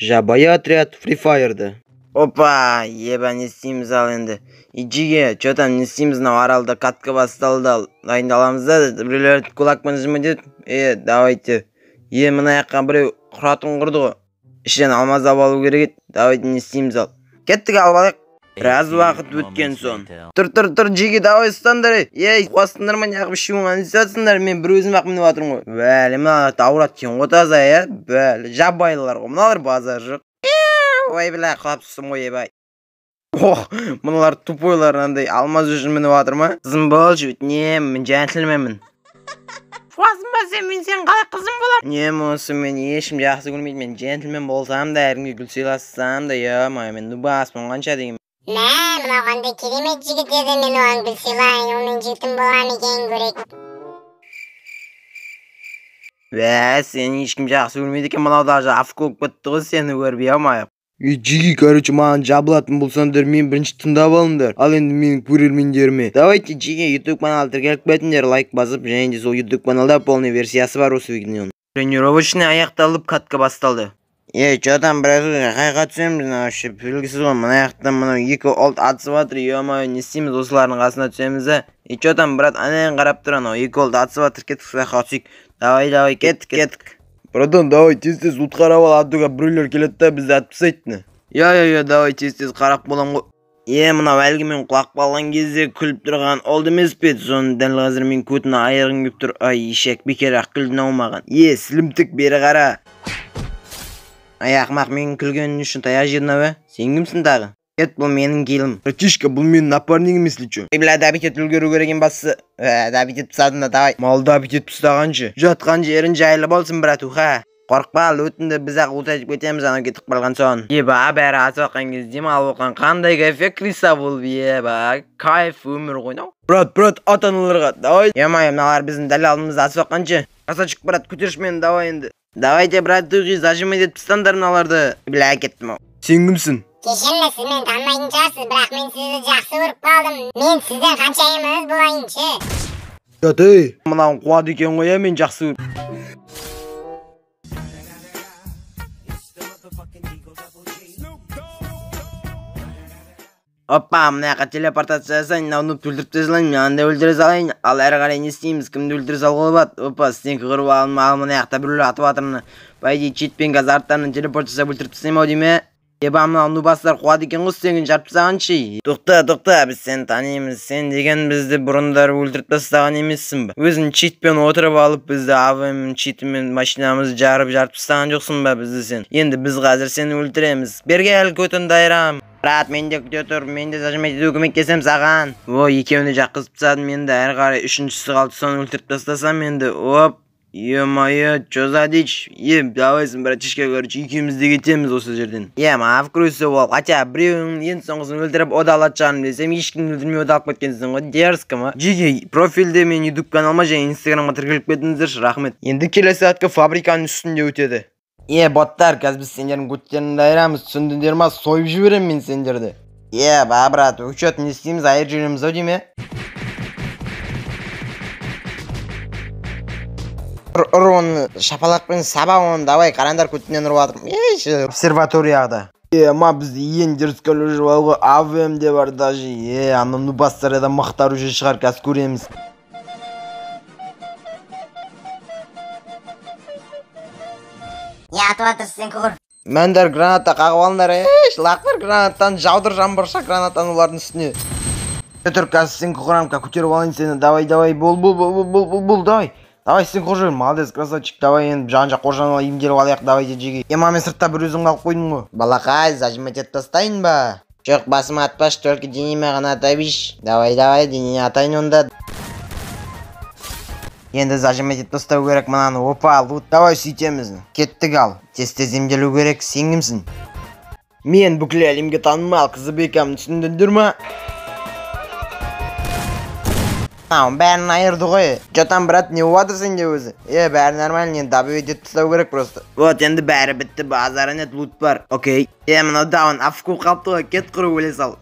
Жабайы отряд Free Fire'da. Опа, еба не істейміз ал енді. Иджиге, чё там не істейміз, мынау аралда катка басталды, дайындаламыз да, біреулер кулакпен жымыдет. Давайте. Мына жаққа біреу құратын құрды ғой. Ішен алмаз алу керек еді. Давайте не істейміз ал. Кеттік алып алайық. Біраз уақыт өткен соң. Тұр, Джиге, давай ұстандар. Қуастыңдар ма, неғып шуыңа не істейсіңдер, мен бір өзім ақмын өтірім ғой. Бәлі, мына таурат кен ғотаза, бәлі, жабайлар ғой, мыналар базар жоқ. Ой, біля, қалап түстім ғой, ебай. Мұналар тупойлар андай алмаз үшін мініп атыр ма? Қызым бол жүт, мен жәнтілмемін. Фуасың ба сен, мен сен қалай қызым болам? Осы мен ешім жақсы көрмейді, мен жәнтілмен болсам да, әрінге гүл сыйлассам да, мен нұбаспын қанша деген. Мынау қандай керемет жігіт еді, мен оған гүл сыйлайын, онымен жетім болам екен көрек. Сені ешкім жақсы көрмейді екен, мынау даже афколып бітті ғой, сені көрбей алмайық. Джиги, короче, маған жабылатын болсаңдар, мен бірінші тыңдап алыңдар. Ал енді менің көрермендеріме. Давайте Джиги YouTube канал тіркеліп кетіңдер, лайк басып, және де сол YouTube каналда полный версиясы бар осы видеоның. Тренировочный аяқталып, катка басталды. Чё там біраз қайға түсеміз, вообще белгісіз ғой, мына аяқтан мынау екі олд атысып жатыр, не істейміз, осылардың қасына түсеміз да. Чё там брат, анайын қарап тұр, анау екі олд атысып жатыр, кеттік сұраққа түсейік. Давай, кеттік. Братан, давай тез-тез ұт қарап ал, атуға біреулер келеді да, бізді атпысайтыны. Давай тез-тез қарап болам ғой. Мынау әлгі мен құлақ балған кезде күліп тұрған олд емес пе, соны дәл қазір мен көтіні айырғым кеп тұр. Ешек бекер ақ күлдің аумаған. Сілімтік бері қара. Ақмақ менің күлгенің үшін таяқ жерін ау, сен кімсің тағы? Бұл менің келім. Братишка, бұл менің напарнигім емес ли чё? Бля, дабитет үлгеру кереген басы. Дабитет пысадың да, давай. Мал дабитет пыстағаншы. Жатқан жерін жайлы болсын, братуха. Қорқпа, өтінді біз ақ ұлтайып кетеміз, анау кетіп қалған соң. Бәрі атып аққан кезде мал оққан қандай кайфе криса болып, кайф өмір қойнау. Брат, ата-аналарға, давай. Мыналар біздің дәл алдымызды атып аққаншы. Красавчик, брат, көтеріш мені, давай енді. Давайте, брат, тұғи, зажимай деп пыстандар мыналарды. Бля, кеттім ау. Сен кімсің? Кешіріңіз, сіз мен танымайтын шығарсыз, бірақ мен сізді жақсы көріп қалдым. Мен сізден қаншайымыңыз болайыншы. Мынауын қуады екен ғой, мен жақсы көріп. Опа, мына жаққа телепортация жасайын, мынауны өлтіріп тезілайын, мен анда өлтіре салайын. Ал әрі қарай не істейміз, кімді өлтіре салуға болады? Опа, стенкі қырып алым, ал мына жақта біреулер атып атырмын. Байди читпен газ арттарынан телепортация өлтіріп тастайым ау дейме? Мынау нубастар қуады екен ғой, стенген жарып тастағаншы. Тоқта, біз сені танимыз. Сен деген бізді бұрындар өлтіріп тастаған емессің ба? Өзің читпен отырып алып, бізді авым читмен машинамызды жарып тастаған жоқсың ба бізді сен? Енді біз қазір сені өлтіреміз. Бергел көтін дайрам. Брат, мен де күте тұр, мен де зажимай етуге көмектесем саған. Екеуіне жаққызып тастадым, мен де әрі қарай үшіншісі қалды, соны өлтіріп тастасам енді. Ё-моё, чё за дичь? Давайсын, братишка, короче, екеуміз де кетеміз осы жерден. Авкрүйсі бол, хотя біреуің ең соңғысын өлтіріп одалат жағын білесем, ешкім өлтірмей одалып кеткенсің ғой, дерзкі ма? Джиги, профильде мен YouTube каналыма және Instagramға тіркеліп кетіңіздерші, рахмет. Енді келесі атқа фабриканың үстінде өтеді. Боттар, қазір біз сендердің көттерін дайырамыз, түсіндіңдер ма, сойып жіберем мен сендерді. Брат, учет не істейміз, айыр жүреміз ау дейме? Ұрын шапалақпен саба оны, давай, қарандар көтінен ұрып атырым. Обсерваторияғда. Бізді ең дерскәлі жүріп алғы, АВМ де бар даже. Анын нубастар еді мақтар уже шығар, қазір көреміз. Атып атырсың күғыр. Мәндер граната қағып алындар, лақтыр гранаттан жаудыр жамбырша гранаттан олардың үстіне. Өтір қазір сен күғырамқа көтеріп алайын сені, давай, бол, давай. Давай сен қожайын, молодец, красавчик, давай енді жан-жақ қожанала емделіп алайық, давай де жеге. Мен сыртта бір өзің қалып қойдың ғой. Балақай, зажимать ет тастайын ба? Жоқ, басыма атпаш, только денеме ғана атабиш. Давай, денене атайын онда. Енді зажимать ет тастау керек мынаны, опа, лут, давай сөйтеміз. Кеттік ал, тез-тез емделу керек, сен кімсің? Мен бүкіл әлемге танымал Қызыбекамын, түсіндіңдер ма? Бәрін айырды ғой. Жотан, брат, не болады сенде өзі? Бәрі нормально, енді дабет ет тастау керек просто. Енді бәрі бітті, базары нет, лут бар. Окей. Мынау даун, афку қалыпты ғой, кет құру өле сал.